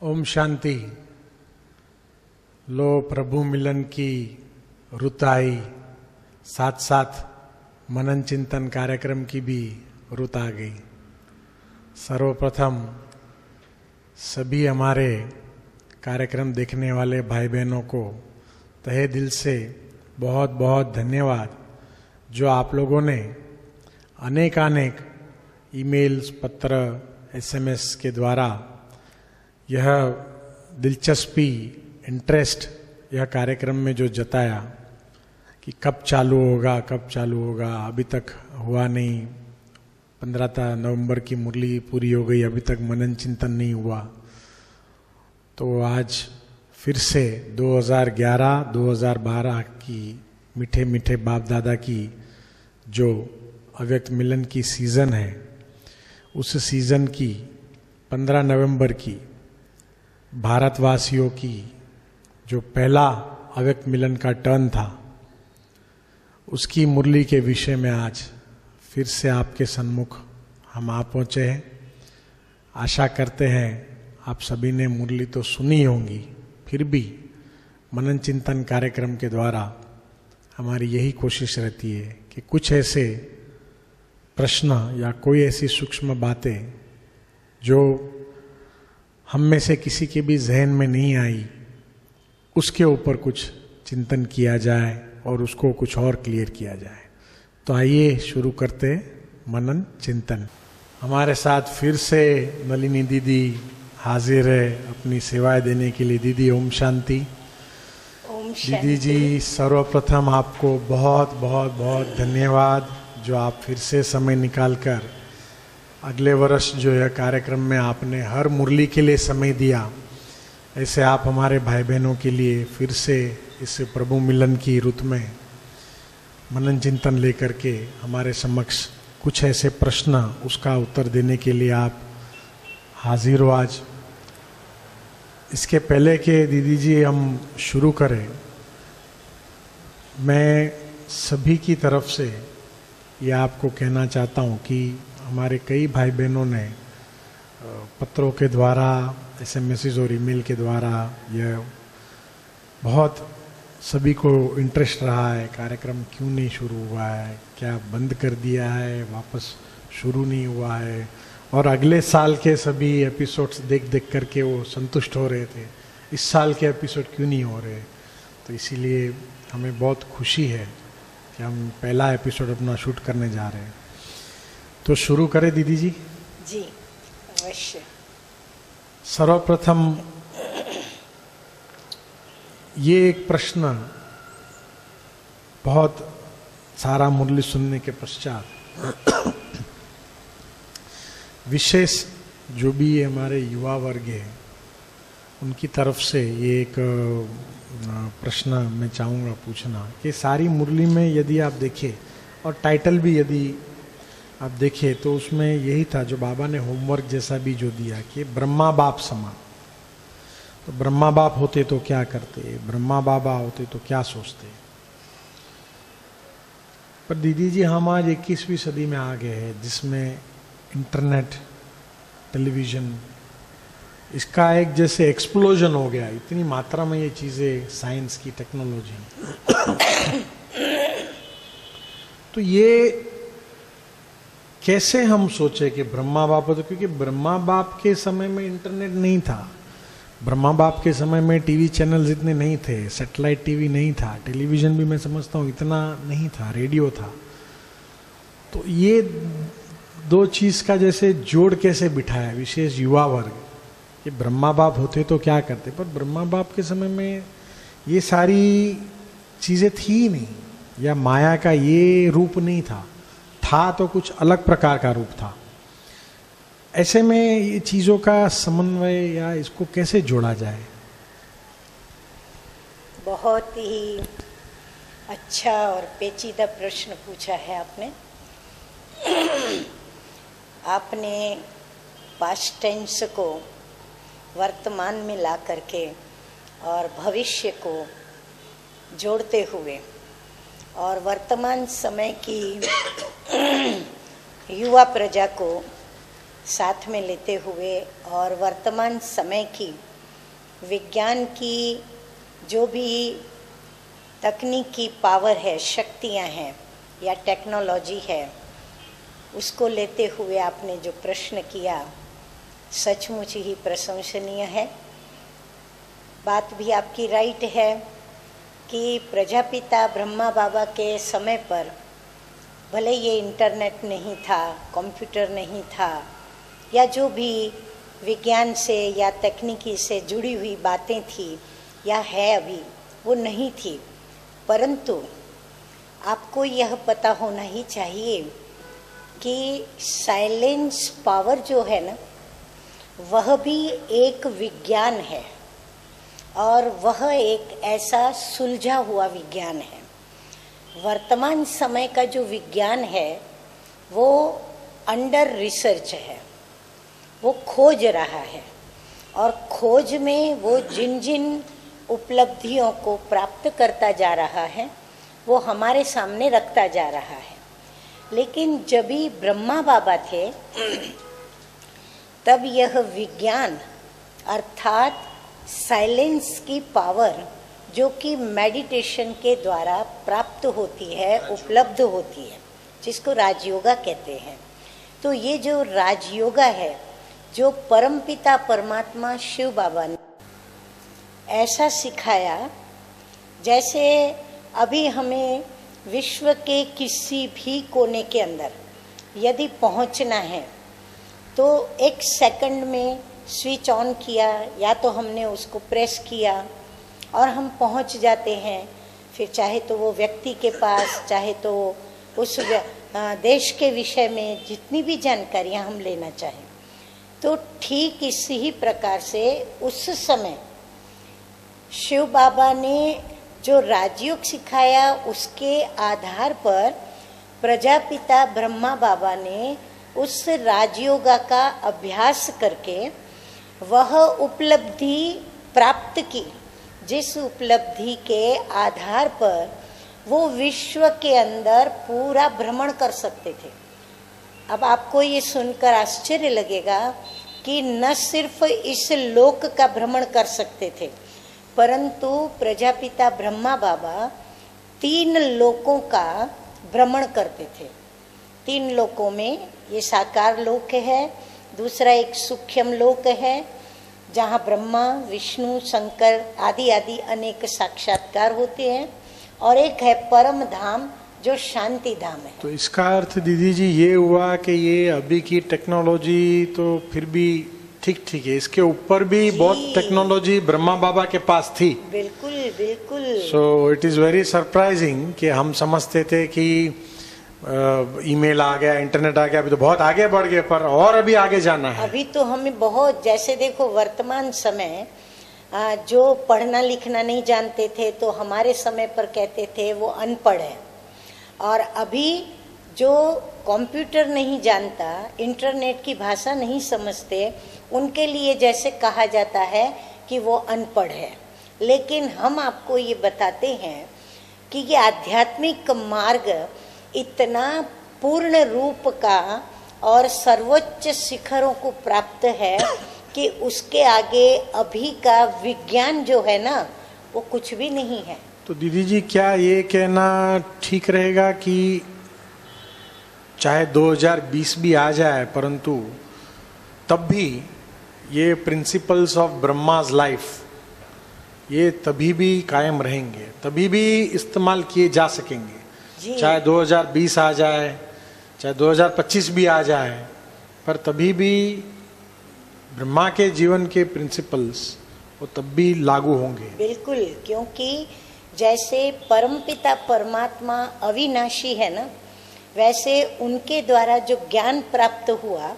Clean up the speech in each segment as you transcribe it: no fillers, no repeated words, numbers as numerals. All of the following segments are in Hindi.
ओम शांति। लो प्रभु मिलन की रुत आई, साथ साथ मनन चिंतन कार्यक्रम की भी रुत आ गई। सर्वप्रथम सभी हमारे कार्यक्रम देखने वाले भाई बहनों को तहे दिल से बहुत बहुत धन्यवाद, जो आप लोगों ने अनेक ईमेल्स, पत्र, SMS के द्वारा यह दिलचस्पी, इंटरेस्ट यह कार्यक्रम में जो जताया कि कब चालू होगा, अभी तक हुआ नहीं। 15 नवंबर की मुरली पूरी हो गई, अभी तक मनन चिंतन नहीं हुआ। तो आज फिर से 2011-2012 की मीठे मीठे बाप दादा की जो अव्यक्त मिलन की सीजन है, उस सीजन की 15 नवंबर की भारतवासियों की जो पहला अव्यक्त मिलन का टर्न था, उसकी मुरली के विषय में आज फिर से आपके सन्मुख हम आ पहुंचे हैं। आशा करते हैं आप सभी ने मुरली तो सुनी होंगी, फिर भी मनन चिंतन कार्यक्रम के द्वारा हमारी यही कोशिश रहती है कि कुछ ऐसे प्रश्न या कोई ऐसी सूक्ष्म बातें जो हम में से किसी के भी जहन में नहीं आई, उसके ऊपर कुछ चिंतन किया जाए और उसको कुछ और क्लियर किया जाए। तो आइए शुरू करते मनन चिंतन। हमारे साथ फिर से नलिनी दीदी हाजिर है अपनी सेवाएं देने के लिए। दीदी ओम शांति। ओम शांति। दीदी जी, सर्वप्रथम आपको बहुत बहुत बहुत धन्यवाद, जो आप फिर से समय निकालकर अगले वर्ष जो यह कार्यक्रम में आपने हर मुरली के लिए समय दिया, ऐसे आप हमारे भाई बहनों के लिए फिर से इस प्रभु मिलन की रुत में मनन चिंतन लेकर के हमारे समक्ष कुछ ऐसे प्रश्न, उसका उत्तर देने के लिए आप हाजिर हो आज। इसके पहले के दीदी जी हम शुरू करें, मैं सभी की तरफ से ये आपको कहना चाहता हूँ कि हमारे कई भाई बहनों ने पत्रों के द्वारा, SMS और ईमेल के द्वारा यह बहुत सभी को इंटरेस्ट रहा है, कार्यक्रम क्यों नहीं शुरू हुआ है, क्या बंद कर दिया है, वापस शुरू नहीं हुआ है, और अगले साल के सभी एपिसोड्स देख करके वो संतुष्ट हो रहे थे, इस साल के एपिसोड क्यों नहीं हो रहे। तो इसीलिए हमें बहुत खुशी है कि हम पहला एपिसोड अपना शूट करने जा रहे हैं। तो शुरू करें दीदी जी। जी अवश्य। सर्वप्रथम ये एक प्रश्न, बहुत सारा मुरली सुनने के पश्चात विशेष जो भी हमारे युवा वर्ग है उनकी तरफ से ये एक प्रश्न मैं चाहूँगा पूछना कि सारी मुरली में यदि आप देखें और टाइटल भी यदि आप देखिए तो उसमें यही था जो बाबा ने होमवर्क जैसा भी जो दिया कि ब्रह्मा बाप समान। तो ब्रह्मा बाप होते तो क्या करते, ब्रह्मा बाबा होते तो क्या सोचते। पर दीदी जी हम आज 21वीं सदी में आ गए हैं जिसमें इंटरनेट, टेलीविजन, इसका एक जैसे एक्सप्लोजन हो गया, इतनी मात्रा में ये चीजें, साइंस की, टेक्नोलॉजी। तो ये कैसे हम सोचे कि ब्रह्मा बाप होते, क्योंकि ब्रह्मा बाप के समय में इंटरनेट नहीं था, ब्रह्मा बाप के समय में टीवी चैनल्स इतने नहीं थे, सैटेलाइट टीवी नहीं था, टेलीविजन भी मैं समझता हूँ इतना नहीं था, रेडियो था। तो ये दो चीज का जैसे जोड़ कैसे बिठाया, विशेष युवा वर्ग, कि ब्रह्मा बाप होते तो क्या करते। पर ब्रह्मा बाप के समय में ये सारी चीजें थी ही नहीं, या माया का ये रूप नहीं था तो कुछ अलग प्रकार का रूप था। ऐसे में ये चीजों का समन्वय या इसको कैसे जोड़ा जाए। बहुत ही अच्छा और पेचीदा प्रश्न पूछा है आपने। आपने पास्ट टेंस को वर्तमान में ला करके और भविष्य को जोड़ते हुए और वर्तमान समय की युवा प्रजा को साथ में लेते हुए और वर्तमान समय की विज्ञान की जो भी तकनीकी पावर है, शक्तियां हैं या टेक्नोलॉजी है, उसको लेते हुए आपने जो प्रश्न किया सचमुच ही प्रशंसनीय है। बात भी आपकी राइट है कि प्रजापिता ब्रह्मा बाबा के समय पर भले ये इंटरनेट नहीं था, कंप्यूटर नहीं था, या जो भी विज्ञान से या तकनीकी से जुड़ी हुई बातें थी या है अभी, वो नहीं थी। परंतु आपको यह पता होना ही चाहिए कि साइलेंस पावर जो है ना, वह भी एक विज्ञान है और वह एक ऐसा सुलझा हुआ विज्ञान है। वर्तमान समय का जो विज्ञान है वो अंडर रिसर्च है, वो खोज रहा है और खोज में वो जिन जिन उपलब्धियों को प्राप्त करता जा रहा है वो हमारे सामने रखता जा रहा है। लेकिन जब भी ब्रह्मा बाबा थे तब यह विज्ञान अर्थात साइलेंस की पावर जो कि मेडिटेशन के द्वारा प्राप्त होती है, उपलब्ध होती है, जिसको राजयोगा कहते हैं। तो ये जो राजयोगा है, जो परमपिता परमात्मा शिव बाबा ने ऐसा सिखाया, जैसे अभी हमें विश्व के किसी भी कोने के अंदर यदि पहुंचना है तो एक सेकंड में स्विच ऑन किया या तो हमने उसको प्रेस किया और हम पहुंच जाते हैं। फिर चाहे तो वो व्यक्ति के पास, चाहे तो उस देश के विषय में जितनी भी जानकारियां हम लेना चाहें, तो ठीक इसी ही प्रकार से उस समय शिव बाबा ने जो राजयोग सिखाया उसके आधार पर प्रजापिता ब्रह्मा बाबा ने उस राजयोगा का अभ्यास करके वह उपलब्धि प्राप्त की, जिस उपलब्धि के आधार पर वो विश्व के अंदर पूरा भ्रमण कर सकते थे। अब आपको ये सुनकर आश्चर्य लगेगा कि न सिर्फ इस लोक का भ्रमण कर सकते थे, परंतु प्रजापिता ब्रह्मा बाबा 3 लोकों का भ्रमण करते थे। 3 लोकों में ये साकार लोक है, दूसरा एक सूक्ष्म लोक है जहाँ ब्रह्मा, विष्णु, शंकर आदि आदि अनेक साक्षात्कार होते हैं, और एक है परम धाम जो शांति धाम है। तो इसका अर्थ दीदी जी ये हुआ कि ये अभी की टेक्नोलॉजी तो फिर भी ठीक है, इसके ऊपर भी बहुत टेक्नोलॉजी ब्रह्मा बाबा के पास थी। बिल्कुल बिल्कुल। So it is very surprising कि हम समझते थे कि ईमेल आ गया, इंटरनेट आ गया, अभी तो बहुत आगे बढ़ गए, पर और अभी आगे जाना है। अभी तो हमें बहुत, जैसे देखो वर्तमान समय जो पढ़ना लिखना नहीं जानते थे तो हमारे समय पर कहते थे वो अनपढ़ है, और अभी जो कंप्यूटर नहीं जानता, इंटरनेट की भाषा नहीं समझते, उनके लिए जैसे कहा जाता है कि वो अनपढ़ है। लेकिन हम आपको ये बताते हैं कि ये आध्यात्मिक मार्ग इतना पूर्ण रूप का और सर्वोच्च शिखरों को प्राप्त है कि उसके आगे अभी का विज्ञान जो है ना, वो कुछ भी नहीं है। तो दीदी जी, क्या ये कहना ठीक रहेगा कि चाहे 2020 भी आ जाए, परंतु तब भी ये प्रिंसिपल्स ऑफ ब्रह्माज लाइफ ये तभी भी कायम रहेंगे, तभी भी इस्तेमाल किए जा सकेंगे, चाहे 2020 आ जाए, चाहे 2025 भी आ जाए, पर तभी भी ब्रह्मा के जीवन के प्रिंसिपल्स वो तब भी लागू होंगे। बिल्कुल, क्योंकि जैसे परमपिता परमात्मा अविनाशी है ना, वैसे उनके द्वारा जो ज्ञान प्राप्त हुआ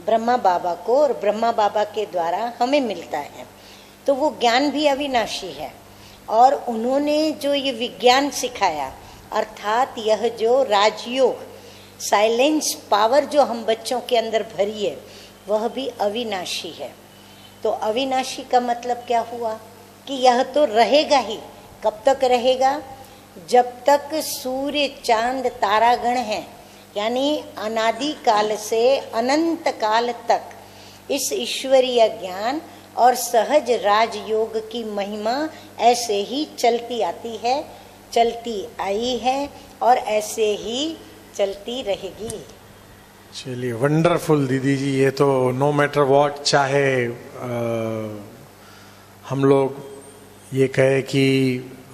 ब्रह्मा बाबा को और ब्रह्मा बाबा के द्वारा हमें मिलता है, तो वो ज्ञान भी अविनाशी है। और उन्होंने जो ये विज्ञान सिखाया, अर्थात यह जो राजयोग, साइलेंस पावर जो हम बच्चों के अंदर भरी है, वह भी अविनाशी है। तो अविनाशी का मतलब क्या हुआ कि यह तो रहेगा ही। कब तक रहेगा? जब तक सूर्य चांद तारागण हैं, यानी अनादि काल से अनंत काल तक इस ईश्वरीय ज्ञान और सहज राजयोग की महिमा ऐसे ही चलती आती है, चलती आई है और ऐसे ही चलती रहेगी। चलिए, वंडरफुल दीदी जी। ये तो नो मैटर व्हाट, चाहे हम लोग ये कहे कि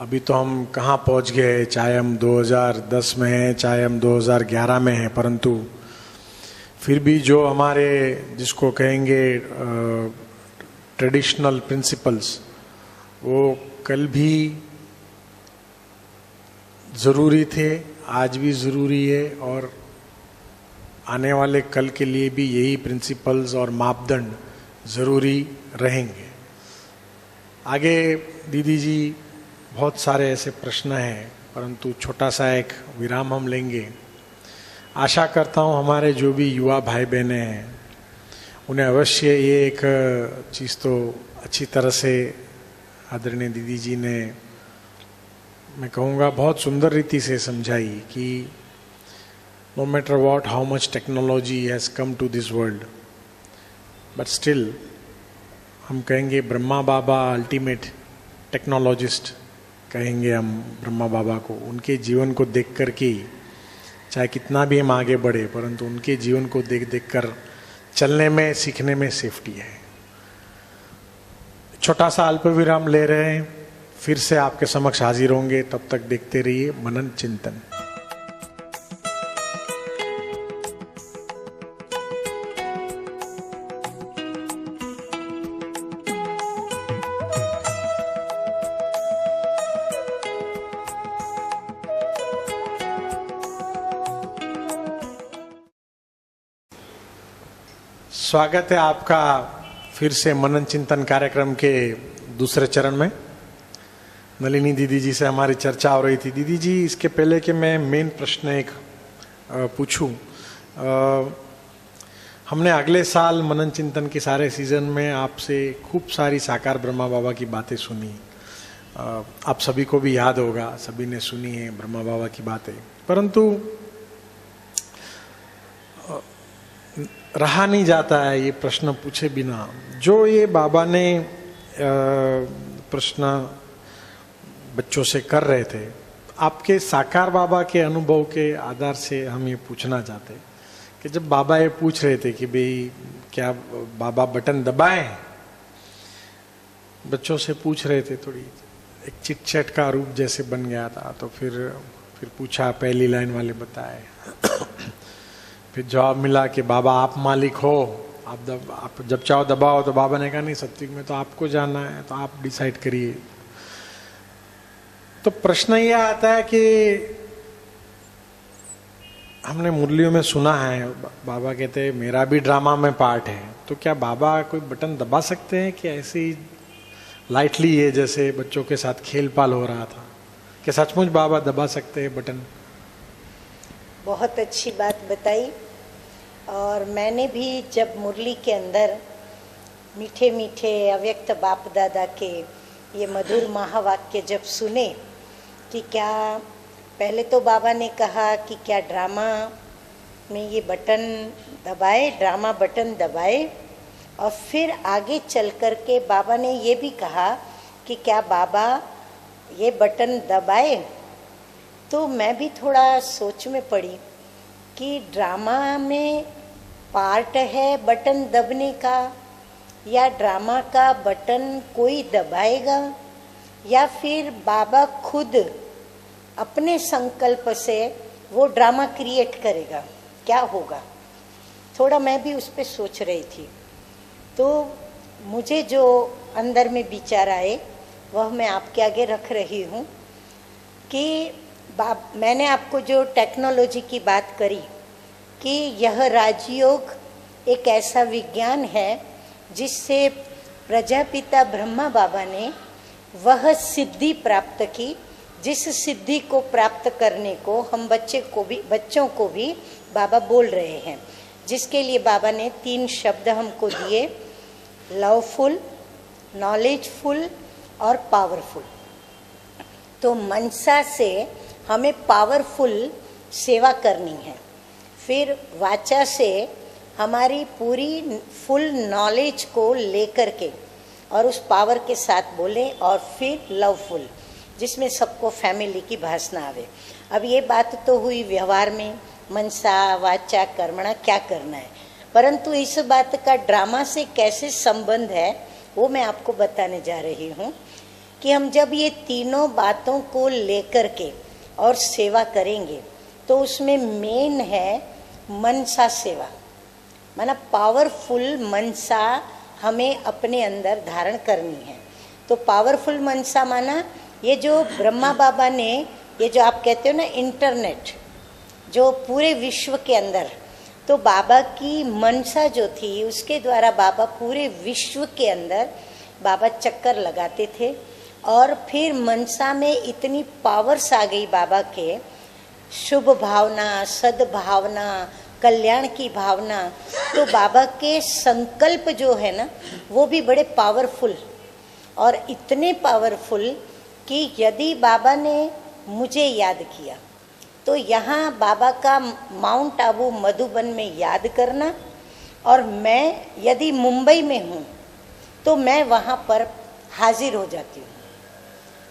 अभी तो हम कहाँ पहुँच गए, चाहे हम 2010 में हैं, चाहे हम 2011 में हैं, परंतु फिर भी जो हमारे जिसको कहेंगे ट्रेडिशनल प्रिंसिपल्स, वो कल भी ज़रूरी थे, आज भी ज़रूरी है, और आने वाले कल के लिए भी यही प्रिंसिपल्स और मापदंड ज़रूरी रहेंगे। आगे दीदी जी बहुत सारे ऐसे प्रश्न हैं, परंतु छोटा सा एक विराम हम लेंगे। आशा करता हूँ हमारे जो भी युवा भाई बहनें हैं, उन्हें अवश्य ये एक चीज़ तो अच्छी तरह से आदरणीय दीदी जी ने, मैं कहूँगा बहुत सुंदर रीति से समझाई कि no matter what, how much technology has come to this world, but still हम कहेंगे ब्रह्मा बाबा अल्टीमेट टेक्नोलॉजिस्ट कहेंगे हम ब्रह्मा बाबा को। उनके जीवन को देख कर के, चाहे कितना भी हम आगे बढ़े, परंतु उनके जीवन को देख देख कर चलने में, सीखने में सेफ्टी है। छोटा सा अल्प विराम ले रहे हैं, फिर से आपके समक्ष हाजिर होंगे। तब तक देखते रहिए मनन चिंतन। स्वागत है आपका फिर से मनन चिंतन कार्यक्रम के दूसरे चरण में। नलिनी दीदी जी से हमारी चर्चा हो रही थी। दीदी जी, इसके पहले कि मैं मेन प्रश्न एक पूछूं, हमने अगले साल मनन चिंतन के सारे सीजन में आपसे खूब सारी साकार ब्रह्मा बाबा की बातें सुनी। आप सभी को भी याद होगा, सभी ने सुनी है ब्रह्मा बाबा की बातें, परंतु रहा नहीं जाता है ये प्रश्न पूछे बिना। जो ये बाबा ने प्रश्न बच्चों से कर रहे थे, आपके साकार बाबा के अनुभव के आधार से हम ये पूछना चाहते कि जब बाबा ये पूछ रहे थे कि भाई क्या बाबा बटन दबाएं, बच्चों से पूछ रहे थे, थोड़ी एक चिट चैट का रूप जैसे बन गया था। तो फिर पूछा, पहली लाइन वाले बताए, फिर जवाब मिला कि बाबा आप मालिक हो, आप जब चाहो दबाओ। तो बाबा ने कहा नहीं, सत्युग में तो आपको जाना है, तो आप डिसाइड करिए। तो प्रश्न ये आता है कि हमने मुरलियों में सुना है बाबा कहते हैं मेरा भी ड्रामा में पार्ट है, तो क्या बाबा कोई बटन दबा सकते हैं कि ऐसे ही लाइटली, ये जैसे बच्चों के साथ खेल पाल हो रहा था, क्या सचमुच बाबा दबा सकते हैं बटन? बहुत अच्छी बात बताई। और मैंने भी जब मुरली के अंदर मीठे मीठे अव्यक्त बाप दादा के ये मधुर महावाक्य जब सुने कि क्या, पहले तो बाबा ने कहा कि क्या ड्रामा में ये बटन दबाए, ड्रामा बटन दबाए, और फिर आगे चल कर के बाबा ने ये भी कहा कि क्या बाबा ये बटन दबाए। तो मैं भी थोड़ा सोच में पड़ी कि ड्रामा में पार्ट है बटन दबने का, या ड्रामा का बटन कोई दबाएगा, या फिर बाबा खुद अपने संकल्प से वो ड्रामा क्रिएट करेगा, क्या होगा। थोड़ा मैं भी उस पर सोच रही थी। तो मुझे जो अंदर में विचार आए वह मैं आपके आगे रख रही हूँ कि मैंने आपको जो टेक्नोलॉजी की बात करी कि यह राजयोग एक ऐसा विज्ञान है जिससे प्रजापिता ब्रह्मा बाबा ने वह सिद्धि प्राप्त की, जिस सिद्धि को प्राप्त करने को हम बच्चों को भी बाबा बोल रहे हैं, जिसके लिए बाबा ने 3 शब्द हमको दिए, लवफुल, नॉलेजफुल और पावरफुल। तो मनसा से हमें पावरफुल सेवा करनी है, फिर वाचा से हमारी पूरी फुल नॉलेज को लेकर के और उस पावर के साथ बोले, और फिर लवफुल जिसमें सबको फैमिली की भासना आवे। अब ये बात तो हुई व्यवहार में, मनसा वाचा कर्मणा क्या करना है, परंतु इस बात का ड्रामा से कैसे संबंध है वो मैं आपको बताने जा रही हूँ कि हम जब ये तीनों बातों को लेकर के और सेवा करेंगे तो उसमें मेन है मनसा सेवा, माना पावरफुल मनसा हमें अपने अंदर धारण करनी है। तो पावरफुल मनसा माना ये जो ब्रह्मा बाबा ने, ये जो आप कहते हो ना इंटरनेट, जो पूरे विश्व के अंदर, तो बाबा की मनसा जो थी उसके द्वारा बाबा पूरे विश्व के अंदर बाबा चक्कर लगाते थे, और फिर मनसा में इतनी पावर्स आ गई बाबा के, शुभ भावना, सद्भावना, कल्याण की भावना, तो बाबा के संकल्प जो है ना वो भी बड़े पावरफुल, और इतने पावरफुल कि यदि बाबा ने मुझे याद किया तो यहाँ बाबा का माउंट आबू मधुबन में याद करना, और मैं यदि मुंबई में हूँ तो मैं वहाँ पर हाजिर हो जाती हूँ,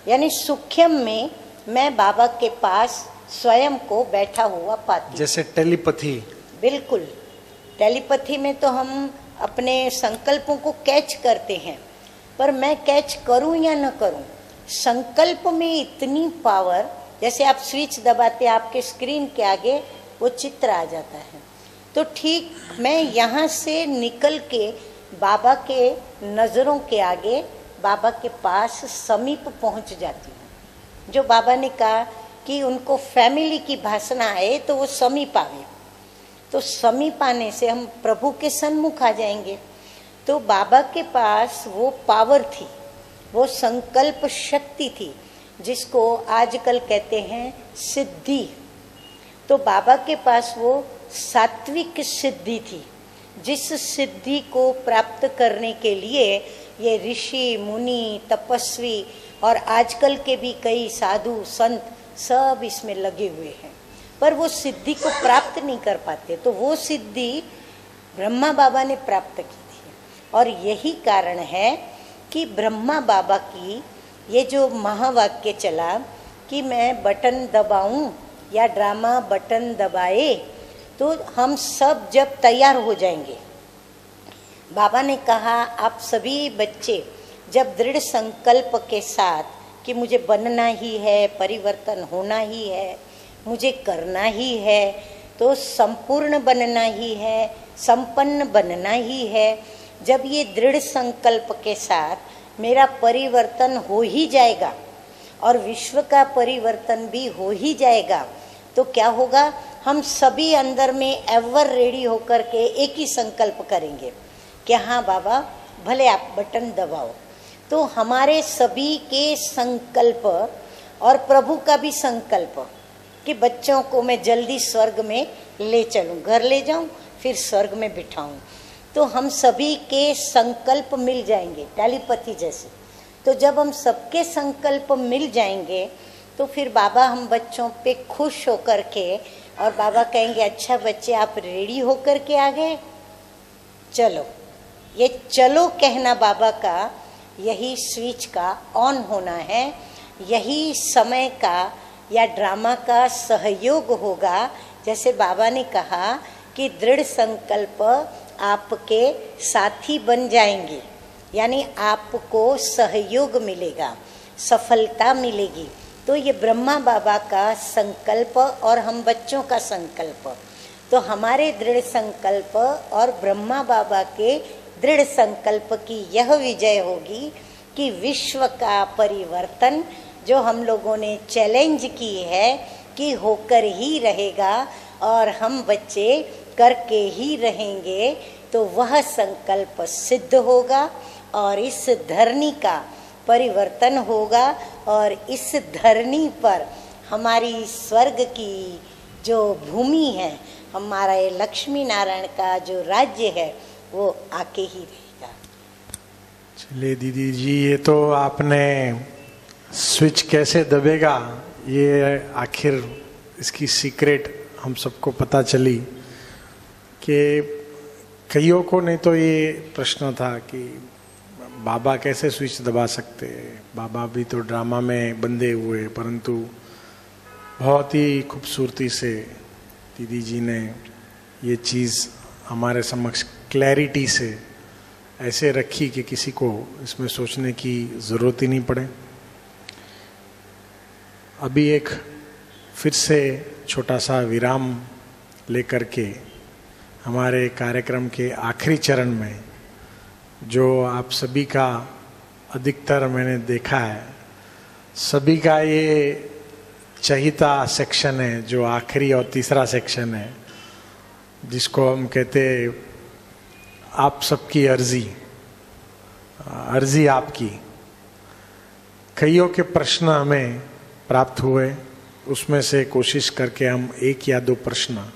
यानी सूक्ष्म में मैं बाबा के पास स्वयं को बैठा हुआ पाती हूँ। जैसे टेलीपैथी। बिल्कुल, टेलीपैथी में तो हम अपने संकल्पों को कैच करते हैं, पर मैं कैच करूं या न करूं, संकल्प में इतनी पावर, जैसे आप स्विच दबाते आपके स्क्रीन के आगे वो चित्र आ जाता है। तो ठीक मैं यहाँ से निकल के बाबा के नज़रों के आगे बाबा के पास समीप पहुँच जाती हूँ। जो बाबा ने कहा कि उनको फैमिली की भाषण आए तो वो समीप आवे, तो समीप आने से हम प्रभु के सन्मुख आ जाएंगे। तो बाबा के पास वो पावर थी, वो संकल्प शक्ति थी, जिसको आजकल कहते हैं सिद्धि। तो बाबा के पास वो सात्विक सिद्धि थी, जिस सिद्धि को प्राप्त करने के लिए ये ऋषि मुनि तपस्वी और आजकल के भी कई साधु संत सब इसमें लगे हुए हैं, पर वो सिद्धि को प्राप्त नहीं कर पाते। तो वो सिद्धि ब्रह्मा बाबा ने प्राप्त की थी, और यही कारण है कि ब्रह्मा बाबा की ये जो महावाक्य चला कि मैं बटन दबाऊं या ड्रामा बटन दबाए, तो हम सब जब तैयार हो जाएंगे, बाबा ने कहा आप सभी बच्चे जब दृढ़ संकल्प के साथ कि मुझे बनना ही है, परिवर्तन होना ही है, मुझे करना ही है, तो संपूर्ण बनना ही है, संपन्न बनना ही है, जब ये दृढ़ संकल्प के साथ मेरा परिवर्तन हो ही जाएगा और विश्व का परिवर्तन भी हो ही जाएगा, तो क्या होगा, हम सभी अंदर में एवर रेडी होकर के एक ही संकल्प करेंगे कि हाँ बाबा भले आप बटन दबाओ। तो हमारे सभी के संकल्प और प्रभु का भी संकल्प कि बच्चों को मैं जल्दी स्वर्ग में ले चलूं, घर ले जाऊं, फिर स्वर्ग में बिठाऊं। तो हम सभी के संकल्प मिल जाएंगे, टेलीपैथी जैसे। तो जब हम सबके संकल्प मिल जाएंगे तो फिर बाबा हम बच्चों पे खुश होकर के, और बाबा कहेंगे अच्छा बच्चे आप रेडी होकर के आ गए, चलो। ये चलो कहना बाबा का, यही स्विच का ऑन होना है, यही समय का या ड्रामा का सहयोग होगा। जैसे बाबा ने कहा कि दृढ़ संकल्प आपके साथी बन जाएंगे, यानी आपको सहयोग मिलेगा, सफलता मिलेगी। तो ये ब्रह्मा बाबा का संकल्प और हम बच्चों का संकल्प, तो हमारे दृढ़ संकल्प और ब्रह्मा बाबा के दृढ़ संकल्प की यह विजय होगी कि विश्व का परिवर्तन जो हम लोगों ने चैलेंज की है कि होकर ही रहेगा और हम बच्चे करके ही रहेंगे, तो वह संकल्प सिद्ध होगा और इस धरनी का परिवर्तन होगा और इस धरनी पर हमारी स्वर्ग की जो भूमि है, हमारा ये लक्ष्मी नारायण का जो राज्य है, वो आके ही रहेगा। चलिए दीदी जी, ये तो आपने स्विच कैसे दबेगा, ये आखिर इसकी सीक्रेट हम सबको पता चली। कि कईयों को नहीं तो ये प्रश्न था कि बाबा कैसे स्विच दबा सकते, बाबा भी तो ड्रामा में बंधे हुए, परंतु बहुत ही खूबसूरती से दीदी जी ने ये चीज़ हमारे समक्ष क्लैरिटी से ऐसे रखी कि किसी को इसमें सोचने की ज़रूरत ही नहीं पड़े। अभी एक फिर से छोटा सा विराम लेकर के हमारे कार्यक्रम के आखिरी चरण में, जो आप सभी का अधिकतर मैंने देखा है, सभी का ये चहिता सेक्शन है, जो आखिरी और तीसरा सेक्शन है, जिसको हम कहते आप सबकी अर्जी आपकी। कईयों के प्रश्न हमें प्राप्त हुए, उसमें से कोशिश करके हम एक या दो प्रश्न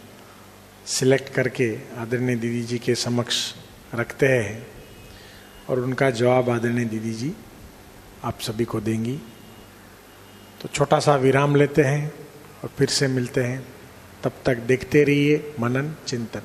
सिलेक्ट करके आदरणीय दीदी जी के समक्ष रखते हैं और उनका जवाब आदरणीय दीदी जी आप सभी को देंगी। तो छोटा सा विराम लेते हैं और फिर से मिलते हैं। तब तक देखते रहिए मनन चिंतन।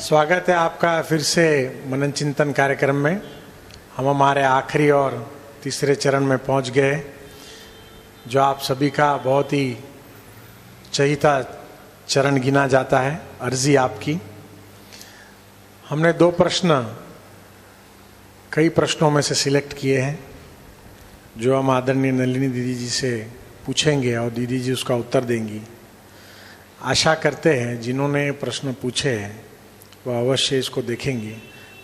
स्वागत है आपका फिर से मनन चिंतन कार्यक्रम में। हम हमारे आखिरी और तीसरे चरण में पहुंच गए, जो आप सभी का बहुत ही चहिता चरण गिना जाता है, अर्जी आपकी। हमने दो प्रश्न कई प्रश्नों में से सिलेक्ट किए हैं, जो हम आदरणीय नलिनी दीदी जी से पूछेंगे और दीदी जी उसका उत्तर देंगी। आशा करते हैं जिन्होंने प्रश्न पूछे हैं वह अवश्य इसको देखेंगे।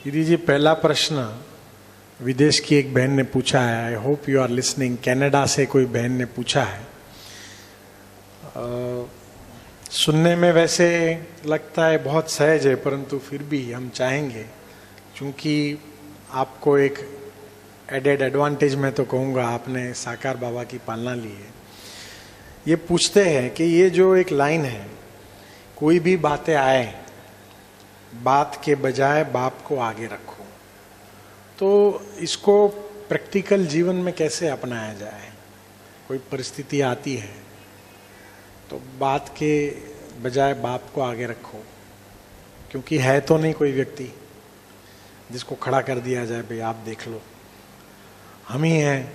दीदी जी, पहला प्रश्न विदेश की एक बहन ने पूछा है, I hope you are listening. Canada से कोई बहन ने पूछा है। सुनने में वैसे लगता है बहुत सहज है, परंतु फिर भी हम चाहेंगे, क्योंकि आपको एक एडेड एडवांटेज में तो कहूँगा, आपने साकार बाबा की पालना ली है। ये पूछते हैं कि ये जो एक लाइन है, कोई भी बातें आए बात के बजाय बाप को आगे रखो, तो इसको प्रैक्टिकल जीवन में कैसे अपनाया जाए? कोई परिस्थिति आती है तो बात के बजाय बाप को आगे रखो, क्योंकि है तो नहीं कोई व्यक्ति जिसको खड़ा कर दिया जाए, भाई आप देख लो। हम ही हैं,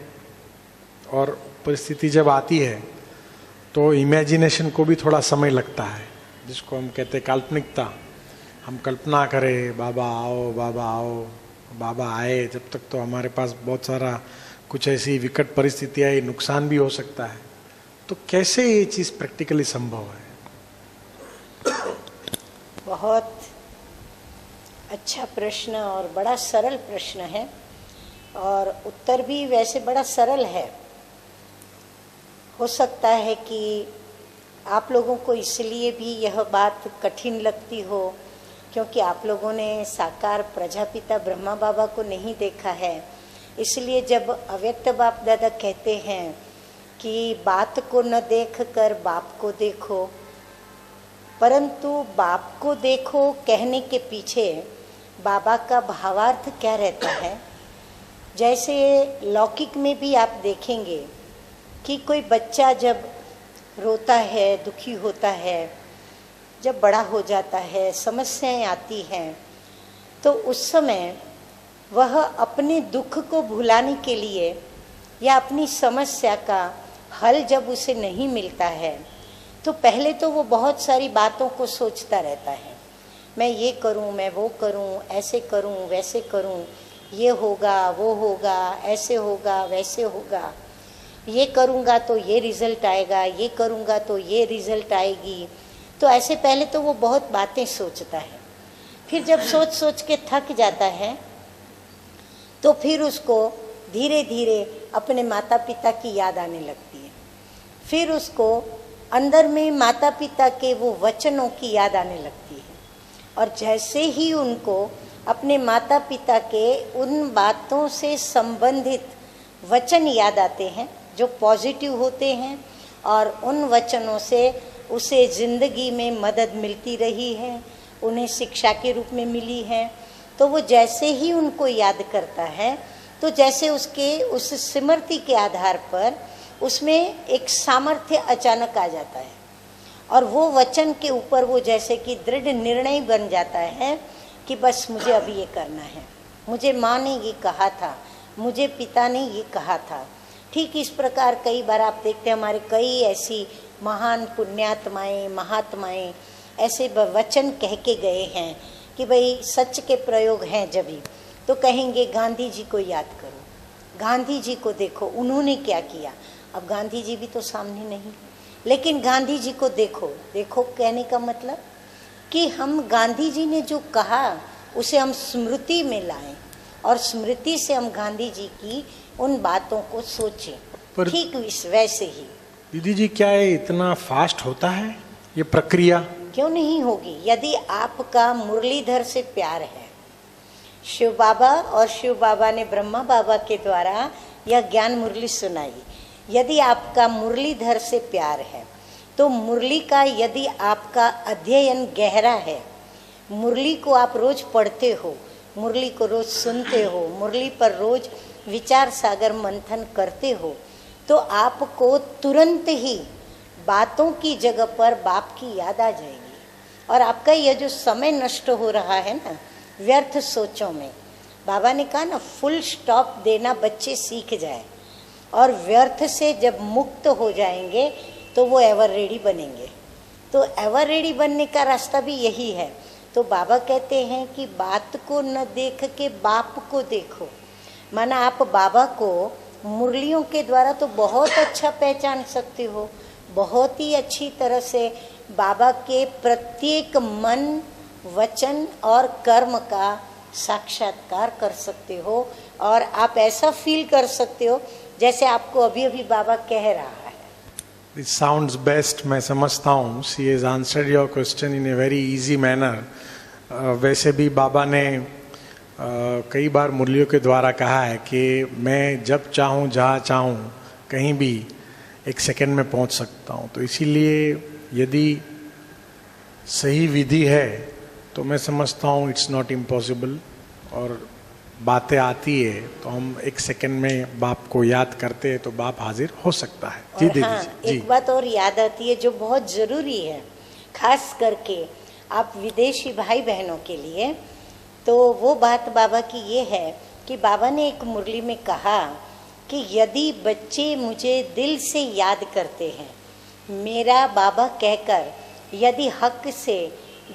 और परिस्थिति जब आती है तो इमेजिनेशन को भी थोड़ा समय लगता है, जिसको हम कहते हैं काल्पनिकता। हम कल्पना करें बाबा आओ, बाबा आओ, बाबा आए, जब तक तो हमारे पास बहुत सारा कुछ ऐसी विकट परिस्थिति आई, नुकसान भी हो सकता है। तो कैसे ये चीज़ प्रैक्टिकली संभव है? बहुत अच्छा प्रश्न और बड़ा सरल प्रश्न है, और उत्तर भी वैसे बड़ा सरल है। हो सकता है कि आप लोगों को इसलिए भी यह बात कठिन लगती हो क्योंकि आप लोगों ने साकार प्रजापिता ब्रह्मा बाबा को नहीं देखा है। इसलिए जब अव्यक्त बाप दादा कहते हैं कि बात को न देख कर बाप को देखो, परंतु बाप को देखो कहने के पीछे बाबा का भावार्थ क्या रहता है। जैसे लौकिक में भी आप देखेंगे कि कोई बच्चा जब रोता है, दुखी होता है, जब बड़ा हो जाता है, समस्याएं आती हैं, तो उस समय वह अपने दुख को भुलाने के लिए या अपनी समस्या का हल जब उसे नहीं मिलता है तो पहले तो वो बहुत सारी बातों को सोचता रहता है। मैं ये करूं, मैं वो करूं, ऐसे करूं, वैसे करूं, ये होगा, वो होगा, ऐसे होगा, वैसे होगा, ये करूंगा तो ये रिजल्ट आएगा, ये करूंगा तो ये रिजल्ट आएगी। तो ऐसे पहले तो वो बहुत बातें सोचता है। फिर जब सोच सोच के थक जाता है तो फिर उसको धीरे धीरे अपने माता पिता की याद आने लगती है। फिर उसको अंदर में माता पिता के वो वचनों की याद आने लगती है, और जैसे ही उनको अपने माता पिता के उन बातों से संबंधित वचन याद आते हैं जो पॉजिटिव होते हैं, और उन वचनों से उसे जिंदगी में मदद मिलती रही है, उन्हें शिक्षा के रूप में मिली है, तो वो जैसे ही उनको याद करता है तो जैसे उसके उस स्मृति के आधार पर उसमें एक सामर्थ्य अचानक आ जाता है, और वो वचन के ऊपर वो जैसे कि दृढ़ निर्णय बन जाता है कि बस मुझे अभी ये करना है, मुझे माँ ने ये कहा था, मुझे पिता ने ये कहा था। ठीक इस प्रकार कई बार आप देखते हैं हमारे कई ऐसी महान पुण्यात्माएं, महात्माएं ऐसे वचन कह के गए हैं कि भाई सच के प्रयोग हैं। जब भी तो कहेंगे गांधी जी को याद करो, गांधी जी को देखो, उन्होंने क्या किया। अब गांधी जी भी तो सामने नहीं, लेकिन गांधी जी को देखो। देखो कहने का मतलब कि हम गांधी जी ने जो कहा उसे हम स्मृति में लाएं, और स्मृति से हम गांधी जी की उन बातों को सोचें। ठीक वैसे ही दीदी जी, क्या ये इतना फास्ट होता है ये प्रक्रिया? क्यों नहीं होगी? यदि आपका मुरलीधर से प्यार है, शिव बाबा और शिव बाबा ने ब्रह्मा बाबा के द्वारा यह ज्ञान मुरली सुनाई, यदि आपका मुरलीधर से प्यार है तो मुरली का यदि आपका अध्ययन गहरा है, मुरली को आप रोज पढ़ते हो, मुरली को रोज सुनते हो, मुरली पर रोज विचार सागर मंथन करते हो, तो आपको तुरंत ही बातों की जगह पर बाप की याद आ जाएगी। और आपका यह जो समय नष्ट हो रहा है ना व्यर्थ सोचों में, बाबा ने कहा ना फुल स्टॉप देना बच्चे सीख जाए, और व्यर्थ से जब मुक्त हो जाएंगे तो वो एवर रेडी बनेंगे। तो एवर रेडी बनने का रास्ता भी यही है। तो बाबा कहते हैं कि बात को न देख के बाप को देखो। माना आप बाबा को मुरलियों के द्वारा तो बहुत अच्छा पहचान सकते हो, बहुत ही अच्छी तरह से बाबा के प्रत्येक मन, वचन और कर्म का साक्षात्कार कर सकते हो, और आप ऐसा फील कर सकते हो जैसे आपको अभी अभी बाबा कह रहा है। It sounds best, मैं समझता हूँ। She has answered your question in a very easy manner. वैसे भी बाबा ने कई बार मुरलियों के द्वारा कहा है कि मैं जब चाहूँ जहाँ चाहूँ कहीं भी एक सेकंड में पहुँच सकता हूँ। तो इसीलिए यदि सही विधि है तो मैं समझता हूँ इट्स नॉट इम्पॉसिबल, और बातें आती है तो हम एक सेकंड में बाप को याद करते हैं तो बाप हाजिर हो सकता है। जी दीदी हाँ, जी। एक बात और याद आती है जो बहुत जरूरी है, खास करके आप विदेशी भाई बहनों के लिए। तो वो बात बाबा की ये है कि बाबा ने एक मुरली में कहा कि यदि बच्चे मुझे दिल से याद करते हैं, मेरा बाबा कहकर यदि हक से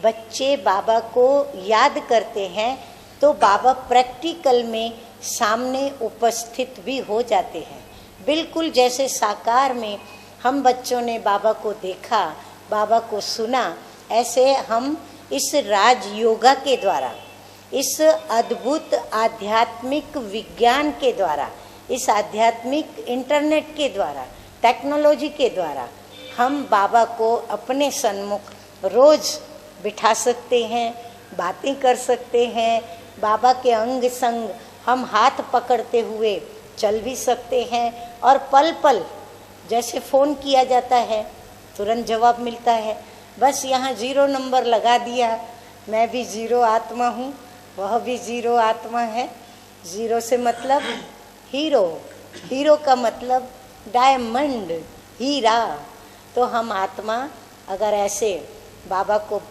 बच्चे बाबा को याद करते हैं, तो बाबा प्रैक्टिकल में सामने उपस्थित भी हो जाते हैं। बिल्कुल जैसे साकार में हम बच्चों ने बाबा को देखा, बाबा को सुना, ऐसे हम इस राज योगा के द्वारा, इस अद्भुत आध्यात्मिक विज्ञान के द्वारा, इस आध्यात्मिक इंटरनेट के द्वारा, टेक्नोलॉजी के द्वारा हम बाबा को अपने सन्मुख रोज बिठा सकते हैं, बातें कर सकते हैं। बाबा के अंग संग हम हाथ पकड़ते हुए चल भी सकते हैं, और पल पल जैसे फ़ोन किया जाता है तुरंत जवाब मिलता है। बस यहाँ 0 नंबर लगा दिया, मैं भी 0 आत्मा हूँ, वह भी 0 आत्मा है। 0 से मतलब हीरो, हीरो का मतलब डायमंड, हीरा। तो हम आत्मा अगर ऐसे बाबा को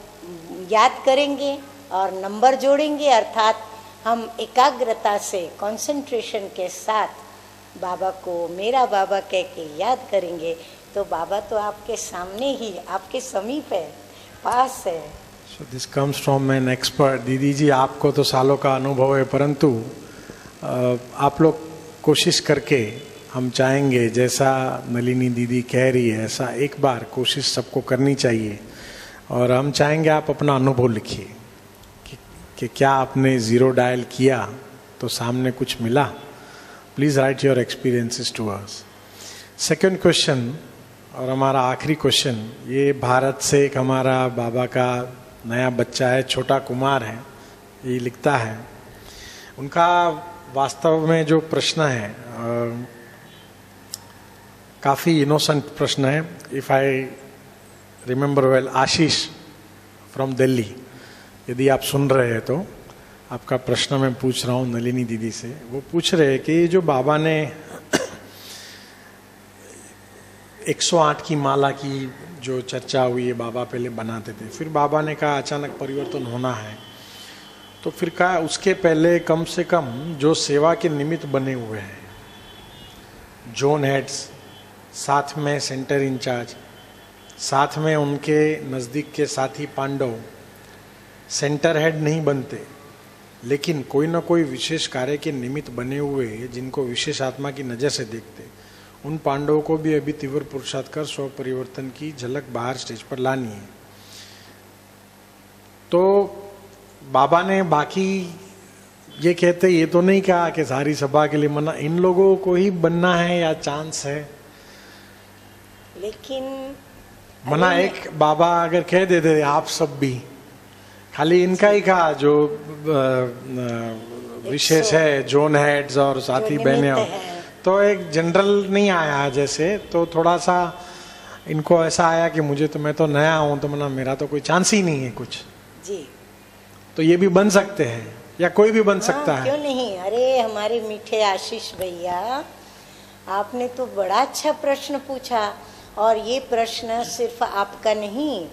याद करेंगे और नंबर जोड़ेंगे, अर्थात हम एकाग्रता से, कंसंट्रेशन के साथ बाबा को मेरा बाबा कह के याद करेंगे, तो बाबा तो आपके सामने ही, आपके समीप है, पास है। So this comes from an expert। दीदी जी, आपको तो सालों का अनुभव है, परंतु आप लोग कोशिश करके, हम चाहेंगे जैसा नलिनी दीदी कह रही है ऐसा एक बार कोशिश सबको करनी चाहिए। और हम चाहेंगे आप अपना अनुभव लिखिए कि क्या आपने 0 डायल किया तो सामने कुछ मिला। Please write your experiences to us. Second question और हमारा आखिरी क्वेश्चन, ये भारत से एक हमारा बाबा का नया बच्चा है, छोटा कुमार है, ये लिखता है। उनका वास्तव में जो प्रश्न है काफ़ी इनोसेंट प्रश्न है। If I remember well, Ashish from Delhi, यदि आप सुन रहे हैं तो आपका प्रश्न मैं पूछ रहा हूँ नलिनी दीदी से। वो पूछ रहे हैं कि जो बाबा ने 108 की माला की जो चर्चा हुई है, बाबा पहले बनाते थे, फिर बाबा ने कहा अचानक परिवर्तन होना है, तो फिर कहा उसके पहले कम से कम जो सेवा के निमित्त बने हुए हैं, जोन हेड्स, साथ में सेंटर इंचार्ज, साथ में उनके नज़दीक के साथी पांडव, सेंटर हेड नहीं बनते, लेकिन कोई ना कोई विशेष कार्य के निमित्त बने हुए जिनको विशेष आत्मा की नज़र से देखते, उन पांडवों को भी अभी तीव्र पुरुषार्थ कर स्व परिवर्तन की झलक बाहर स्टेज पर लानी है। तो बाबा ने बाकी ये कहते ये तो नहीं कहा कि सारी सभा के लिए मना, इन लोगों को ही बनना है या चांस है? लेकिन मना एक बाबा अगर कह देते आप सब भी, खाली इनका ही कहा जो विशेष है, जोन हेड्स और साथी बहने, तो एक जनरल नहीं आया जैसे, तो थोड़ा सा इनको ऐसा आया कि मुझे तो, मैं तो नया हूं, तो मना मेरा तो कोई चांस ही नहीं है कुछ जी। तो ये भी बन सकते हैं या कोई भी बन सकता है? क्यों नहीं। अरे हमारे मीठे आशीष भैया, आपने तो बड़ा अच्छा प्रश्न पूछा, और ये प्रश्न सिर्फ आपका नहीं,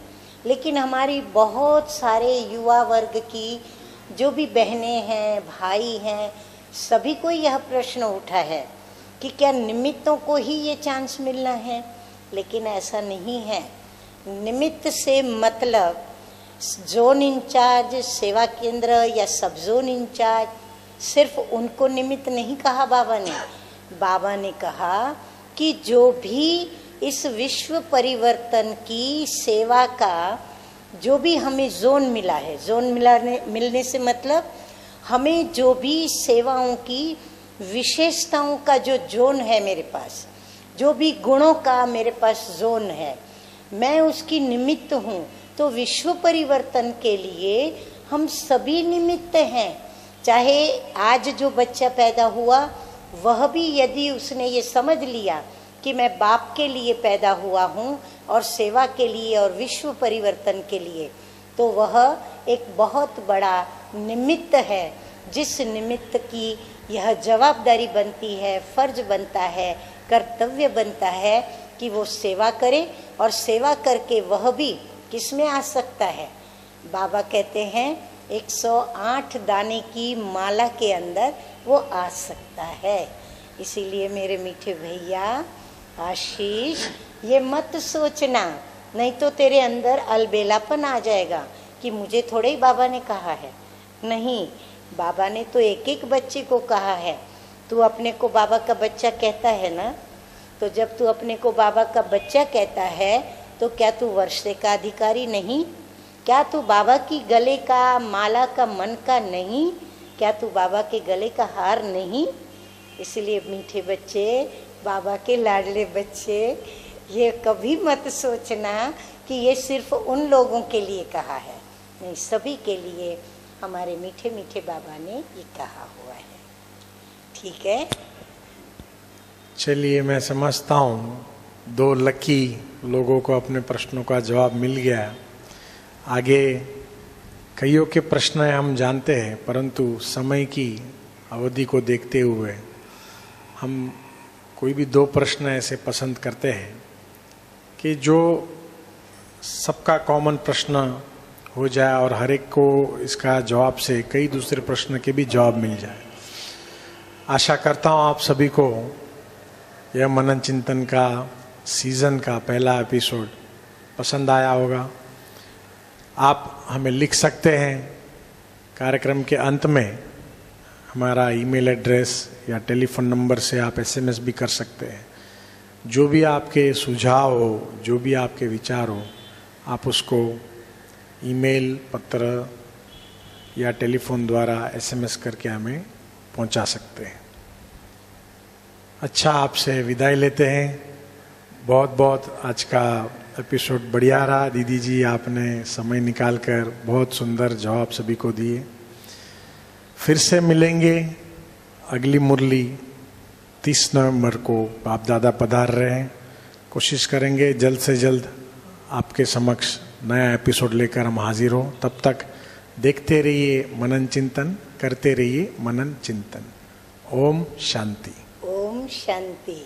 लेकिन हमारी बहुत सारे युवा वर्ग की जो भी बहनें हैं, भाई हैं, सभी को यह प्रश्न उठा है कि क्या निमित्तों को ही ये चांस मिलना है? लेकिन ऐसा नहीं है। निमित्त से मतलब जोन इंचार्ज, सेवा केंद्र या सब जोन इंचार्ज, सिर्फ उनको निमित्त नहीं कहा बाबा ने। बाबा ने कहा कि जो भी इस विश्व परिवर्तन की सेवा का जो भी हमें जोन मिला है, जोन मिलने से मतलब हमें जो भी सेवाओं की विशेषताओं का जो जोन है मेरे पास, जो भी गुणों का मेरे पास जोन है, मैं उसकी निमित्त हूँ। तो विश्व परिवर्तन के लिए हम सभी निमित्त हैं। चाहे आज जो बच्चा पैदा हुआ वह भी यदि उसने ये समझ लिया कि मैं बाप के लिए पैदा हुआ हूँ और सेवा के लिए और विश्व परिवर्तन के लिए, तो वह एक बहुत बड़ा निमित्त है, जिस निमित्त की यह जवाबदारी बनती है, फर्ज बनता है, कर्तव्य बनता है कि वो सेवा करे। और सेवा करके वह भी किस में आ सकता है? बाबा कहते हैं 108 दाने की माला के अंदर वो आ सकता है। इसीलिए मेरे मीठे भैया आशीष, ये मत सोचना, नहीं तो तेरे अंदर अलबेलापन आ जाएगा कि मुझे थोड़े ही बाबा ने कहा है। नहीं, बाबा ने तो एक एक बच्चे को कहा है। तू अपने को बाबा का बच्चा कहता है ना, तो जब तू अपने को बाबा का बच्चा कहता है तो क्या तू वर्षे का अधिकारी नहीं? क्या तू बाबा की गले का माला का मन का नहीं? क्या तू बाबा के गले का हार नहीं? इसलिए मीठे बच्चे, बाबा के लाडले बच्चे, ये कभी मत सोचना कि ये सिर्फ उन लोगों के लिए कहा है। नहीं, सभी के लिए हमारे मीठे मीठे बाबा ने ये कहा हुआ है। ठीक है, चलिए, मैं समझता हूँ 2 लकी लोगों को अपने प्रश्नों का जवाब मिल गया। आगे कईयों के प्रश्न हम जानते हैं, परंतु समय की अवधि को देखते हुए हम कोई भी 2 प्रश्न ऐसे पसंद करते हैं कि जो सबका कॉमन प्रश्न हो जाए और हर एक को इसका जवाब से कई दूसरे प्रश्न के भी जवाब मिल जाए। आशा करता हूँ आप सभी को यह मनन चिंतन का सीजन का पहला एपिसोड पसंद आया होगा। आप हमें लिख सकते हैं, कार्यक्रम के अंत में हमारा ईमेल एड्रेस या टेलीफोन नंबर से आप SMS भी कर सकते हैं। जो भी आपके सुझाव हो, जो भी आपके विचार हो, आप उसको ईमेल, पत्र या टेलीफोन द्वारा SMS करके हमें पहुंचा सकते हैं। अच्छा, आपसे विदाई लेते हैं। बहुत बहुत आज का एपिसोड बढ़िया रहा। दीदी जी, आपने समय निकालकर बहुत सुंदर जवाब सभी को दिए। फिर से मिलेंगे। अगली मुरली 30 नवंबर को बाप दादा पधार रहे हैं। कोशिश करेंगे जल्द से जल्द आपके समक्ष नया एपिसोड लेकर हम हाजिर हो। तब तक देखते रहिए मनन चिंतन, करते रहिए मनन चिंतन। ओम शांति। ओम शांति।